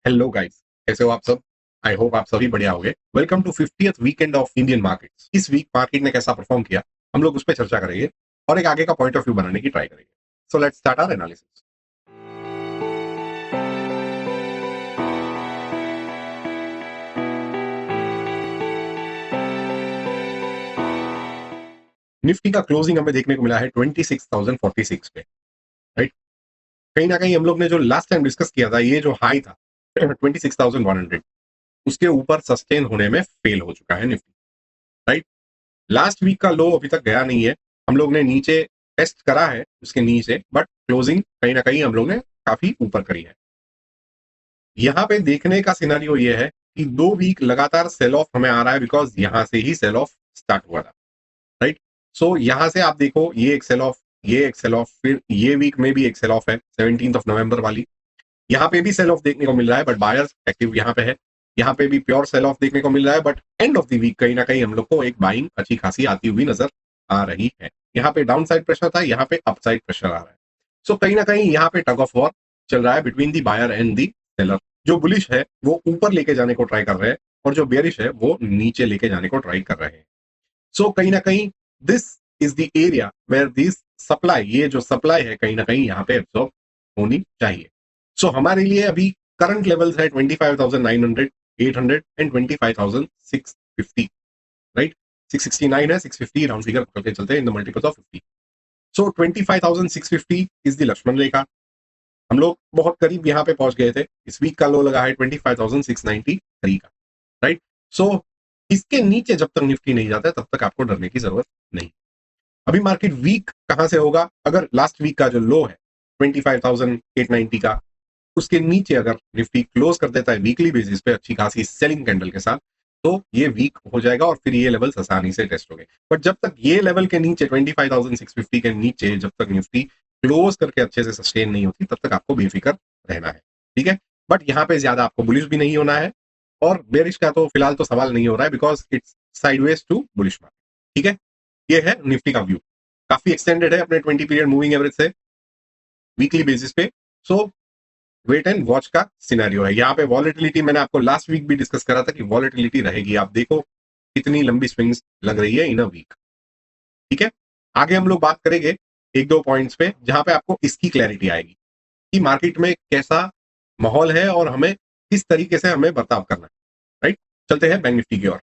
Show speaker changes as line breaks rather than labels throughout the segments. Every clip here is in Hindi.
हेलो गाइस, कैसे हो आप सब। आई होप आप सभी बढ़िया होंगे। Welcome to 50th weekend of Indian markets. इस वीक मार्केट ने कैसा परफॉर्म किया हम लोग उस पर चर्चा करेंगे और एक आगे का पॉइंट ऑफ व्यू बनाने की ट्राई करेंगे। So let's start our analysis. Nifty का क्लोजिंग हमें देखने को मिला है 26,046 पे, राइट। कहीं ना कहीं हम लोग ने जो लास्ट टाइम डिस्कस किया था, ये जो हाई था 26,100, उसके ऊपर सस्टेन होने में फेल हो चुका है निफ्टी, राइट। लास्ट वीक का लो अभी तक गया नहीं है। हम लोग ने नीचे टेस्ट करा है उसके नीचे, बट क्लोजिंग कहीं ना कहीं हम लोग ने काफी ऊपर करी है। यहाँ पे देखने का सिनेरियो ये है कि 2 वीक लगातार सेल ऑफ हमें आ रहा है, बिकॉज यहाँ से ही सेल ऑफ स्टार्ट हुआ था, राइट। सो यहाँ से आप देखो, ये एक सेल ऑफ, ये एक सेल ऑफ, फिर ये वीक में भी एक सेल ऑफ है 17 नवंबर वाली। यहाँ पे भी सेल ऑफ देखने को मिल रहा है, बट बायर्स एक्टिव यहाँ पे है। यहाँ पे भी प्योर सेल ऑफ देखने को मिल रहा है, but end of the week कहीं ना कहीं हम लोग को एक बाइंग अच्छी खासी आती हुई नजर आ रही है। यहाँ पे डाउन साइड प्रेशर था, यहाँ पे अप साइड प्रेशर आ रहा है। सो कहीं ना कहीं यहाँ पे टग ऑफ वॉर चल रहा है between the buyer and the seller. जो बुलिश है वो ऊपर लेके जाने को ट्राई कर रहे हैं, और जो बेयरिश है वो नीचे लेके जाने को ट्राई कर रहे हैं। सो कहीं ना कहीं this is the area where this supply, ये जो सप्लाई है कहीं ना कहीं यहाँ पे एब्सॉर्ब होनी चाहिए। सो हमारे लिए अभी करंट लेवल्स है 25,900, 800 एंड 25,650, राइट। 669 है, 650 राउंड फिगर करके चलते हैं in the multiples of 50। So 25,650 is the Lakshman rekha. हम लोग बहुत करीब यहाँ पे पहुंच गए थे। इस वीक का लो लगा है 25,693 का, राइट। सो इसके नीचे जब तक निफ्टी नहीं जाता है तब तक आपको डरने की जरूरत नहीं। अभी मार्केट वीक कहां से होगा? अगर लास्ट वीक का जो लो है 25,890 का, उसके नीचे अगर निफ्टी क्लोज कर देता है वीकली बेसिस पे अच्छी खासी सेलिंग कैंडल के साथ, तो ये वीक हो जाएगा और फिर ये लेवल्स आसानी से टेस्ट हो गए। बट जब तक ये लेवल के नीचे 25,650 के नीचे जब तक निफ्टी क्लोज करके अच्छे से सस्टेन नहीं होती, तब तक आपको बेफिक्र रहना है, ठीक है। बट यहाँ पे ज्यादा आपको बुलिश भी नहीं होना है, और बेरिश का तो फिलहाल तो सवाल नहीं हो रहा है, because it's sideways to bullish market, ठीक है। ये है निफ्टी का व्यू, काफी एक्सटेंडेड है अपने 20 पीरियड मूविंग एवरेज से वीकली बेसिस पे। सो वेट एंड वॉच का सिनेरियो है। यहाँ पे वॉलेटिलिटी मैंने आपको लास्ट वीक भी डिस्कस करा था कि वॉलेटिलिटी रहेगी। आप देखो कितनी लंबी स्विंग्स लग रही है इन अ वीक, ठीक है। आगे हम लोग बात करेंगे एक दो पॉइंट्स पे जहां पे आपको इसकी क्लैरिटी आएगी कि मार्केट में कैसा माहौल है और हमें किस तरीके से हमें बर्ताव करना है, राइट। चलते हैं बैंक निफ्टी की ओर।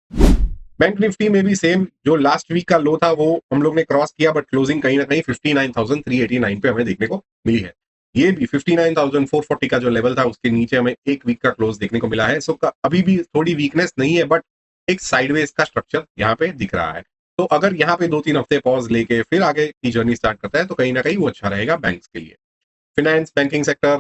बैंक निफ्टी में भी सेम, जो लास्ट वीक का लो था वो हम लोग ने क्रॉस किया, बट क्लोजिंग कहीं ना कहीं 59,389 पे हमें देखने को मिली है। ये भी 59,440 का जो लेवल था उसके नीचे हमें एक वीक का क्लोज देखने को मिला है। सो अभी भी थोड़ी वीकनेस नहीं है, बट एक साइडवेज का स्ट्रक्चर यहाँ पे दिख रहा है। तो अगर यहाँ पे 2-3 हफ्ते पॉज लेके फिर आगे की जर्नी स्टार्ट करता है तो कहीं ना कहीं वो अच्छा रहेगा बैंक्स के लिए। Finance, banking sector,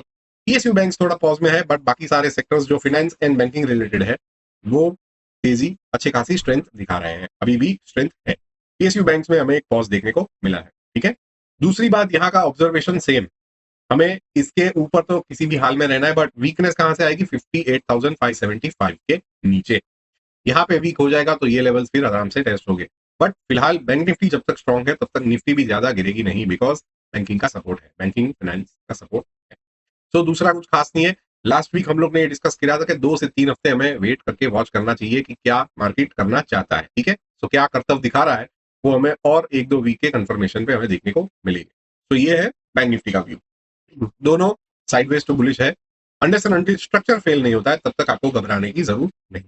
PSU banks थोड़ा पॉज में है, बट बाकी सारे सेक्टर्स जो फिनेंस एंड बैंकिंग रिलेटेड है वो तेजी अच्छी खासी स्ट्रेंथ दिखा रहे हैं, अभी भी स्ट्रेंथ है। पीएसयू बैंक्स में हमें एक पॉज देखने को मिला है, ठीक है। दूसरी बात, यहाँ का ऑब्जर्वेशन सेम, हमें इसके ऊपर तो किसी भी हाल में रहना है, बट वीकनेस कहां से आएगी? 58,575 के नीचे। यहाँ पे वीक हो जाएगा तो ये लेवल्स फिर आराम से टेस्ट हो गए। बट फिलहाल बैंक निफ्टी जब तक स्ट्रॉन्ग है तब तक निफ्टी भी ज्यादा गिरेगी नहीं, बिकॉज बैंकिंग का सपोर्ट है, बैंकिंग फाइनेंस का सपोर्ट है। तो दूसरा कुछ खास नहीं है। लास्ट वीक हम लोग ने ये डिस्कस किया था कि 2 से 3 हफ्ते हमें वेट करके वॉच करना चाहिए कि क्या मार्केट करना चाहता है, ठीक है। तो क्या कर्तव्य दिखा रहा है वो हमें और 1-2 वीक के कंफर्मेशन पे हमें देखने को मिलेगी। तो ये है बैंक निफ्टी का व्यू। दोनों साइडवेज टू बुलिश है। Unless and until structure fail नहीं होता है तब तक आपको घबराने की जरूरत नहीं।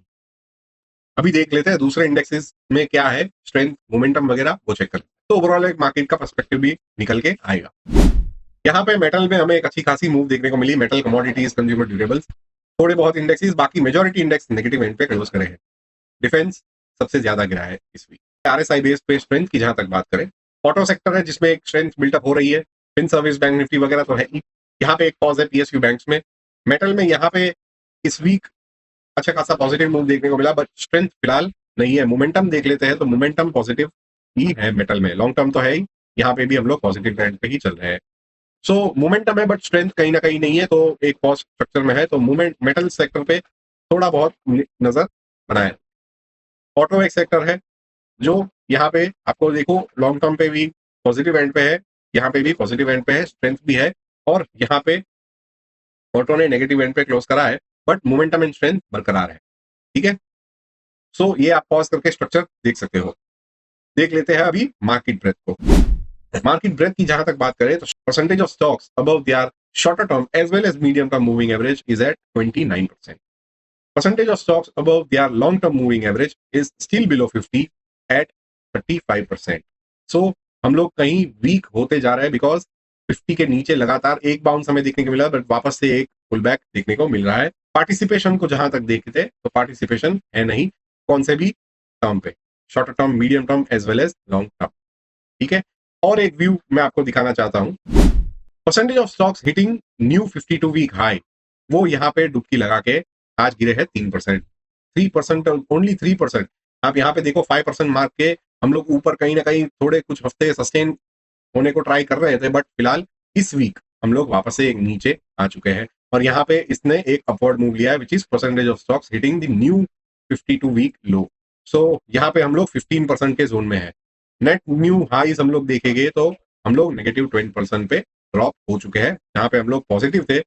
अभी देख लेते हैं दूसरे इंडेक्सेस में क्या है स्ट्रेंथ, मोमेंटम वगैरह, वो चेक कर लेते हैं। तो ओवरऑल एक मार्केट का पर्सपेक्टिव भी निकल के आएगा। यहाँ पे मेटल में हमें एक अच्छी खासी मूव देखने को मिली। मेटल, कमोडिटीज, कंज्यूमर ड्यूरेबल्स, थोड़े बहुत इंडेक्सेस, बाकी मेजॉरिटी इंडेक्स नेगेटिव एंड पे क्लोज करे हैं। डिफेंस सबसे ज्यादा गिरा है इस वीक। आरएसआई बेस पे स्ट्रेंथ की जहां तक बात करें, ऑटो सेक्टर है जिसमें एक स्ट्रेंथ बिल्टअप हो रही है। फिन सर्विस, बैंक निफ्टी वगैरह तो है ही। यहाँ पे एक पॉज है पीएसयू बैंक्स में। मेटल में यहाँ पे इस वीक अच्छा खासा पॉजिटिव मूव देखने को मिला, बट स्ट्रेंथ फिलहाल नहीं है। मोमेंटम देख लेते हैं तो मोमेंटम पॉजिटिव ही है मेटल में, लॉन्ग टर्म तो है ही। यहाँ पे भी हम लोग पॉजिटिव ट्रेंड पे ही चल रहे हैं। सो मोमेंटम है बट स्ट्रेंथ कहीं ना कहीं नहीं है, तो एक पॉज स्ट्रक्चर में है। तो मूवमेंट मेटल सेक्टर पे थोड़ा बहुत नजर बनाए। ऑटो एक सेक्टर है जो यहाँ पे आपको देखो लॉन्ग टर्म पे भी पॉजिटिव एंड पे है, यहाँ पे भी पॉजिटिव एंड पे है, स्ट्रेंथ भी है। और यहाँ पे ऑटो ने नेगेटिव एंड पे क्लोज करा है, बट मोमेंटम एंड स्ट्रेंथ बरकरार है। ठीक है, सो ये आप पॉज करके स्ट्रक्चर देख सकते हो। देख लेते हैं अभी मार्केट ब्रेथ को। मार्केट ब्रेथ की जहां तक बात करें तो percentage of stocks above their shorter term as well as medium term moving average is at 29%. Percentage of stocks above their long-term moving average is still below 50 at 35%. So हम लोग कहीं वीक होते जा रहे हैं बिकॉज 50 के नीचे लगातार एक बाउंस हमें देखने को मिला, बट वापस से एक पुल बैक देखने को मिल रहा है। पार्टिसिपेशन को जहां तक देखते तो पार्टिसिपेशन है नहीं कौन से भी टर्म पे, shorter term, medium term as well as long term. ठीक है, और एक व्यू मैं आपको दिखाना चाहता हूं। Percentage of stocks hitting new 52 week high, वो यहाँ पे डुबकी लगा के आज गिरे हैं 3%, 3%, ओनली 3%। आप यहाँ पे देखो 5% मार्क के हम लोग ऊपर कहीं ना कहीं थोड़े कुछ हफ्ते सस्टेन होने को ट्राई कर रहे थे, बट फिलहाल इस वीक हम लोग वापस से एक नीचे आ चुके हैं और यहाँ पे इसने एक अपवर्ड मूव लिया है which is percentage of stocks hitting the new 52 week low. सो यहाँ पे हम लोग 15% के जोन में है। नेट न्यू हाईज हम लोग देखेंगे तो हम लोग नेगेटिव 20% पे ड्रॉप हो चुके हैं। यहाँ पे हम लोग पॉजिटिव थे,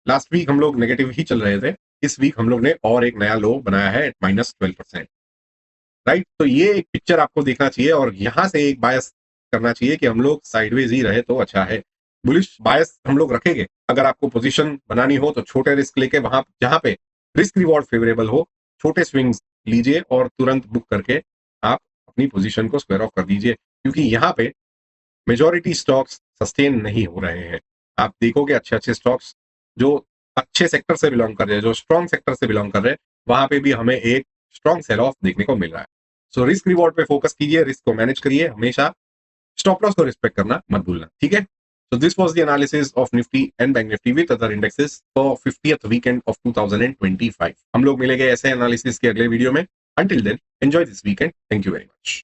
लास्ट वीक हम लोग नेगेटिव ही चल रहे थे, इस वीक हम लोग ने और एक नया लो बनाया है एट -12%। राइट, तो ये एक पिक्चर आपको देखना चाहिए और यहाँ से एक बायस करना चाहिए कि हम लोग साइडवेज ही रहे तो अच्छा है। बुलिश बायस हम लोग रखेंगे। अगर आपको पोजीशन बनानी हो तो छोटे रिस्क लेके वहां जहां पे रिस्क रिवॉर्ड फेवरेबल हो, छोटे स्विंग्स लीजिए और तुरंत बुक करके आप अपनी पोजीशन को स्क्वायर ऑफ कर दीजिए, क्योंकि यहाँ पे मेजॉरिटी स्टॉक्स सस्टेन नहीं हो रहे हैं। आप देखोगे अच्छे अच्छे स्टॉक्स जो अच्छे सेक्टर से बिलोंग कर रहे हैं, जो स्ट्रॉन्ग सेक्टर से बिलोंग कर रहे हैं, वहां पे भी हमें एक स्ट्रॉन्ग सेल ऑफ देखने को मिल रहा है। सो रिस्क रिवॉर्ड पे फोकस कीजिए, रिस्क को मैनेज करिए, हमेशा स्टॉप लॉस को रिस्पेक्ट करना मत भूलना। ठीक है, so this was the analysis of Nifty and Bank Nifty with other indexes for 50th weekend of 2025. हम लोग मिलेंगे ऐसे एनालिसिस के अगले वीडियो में। Until then, enjoy this weekend. Thank you very much.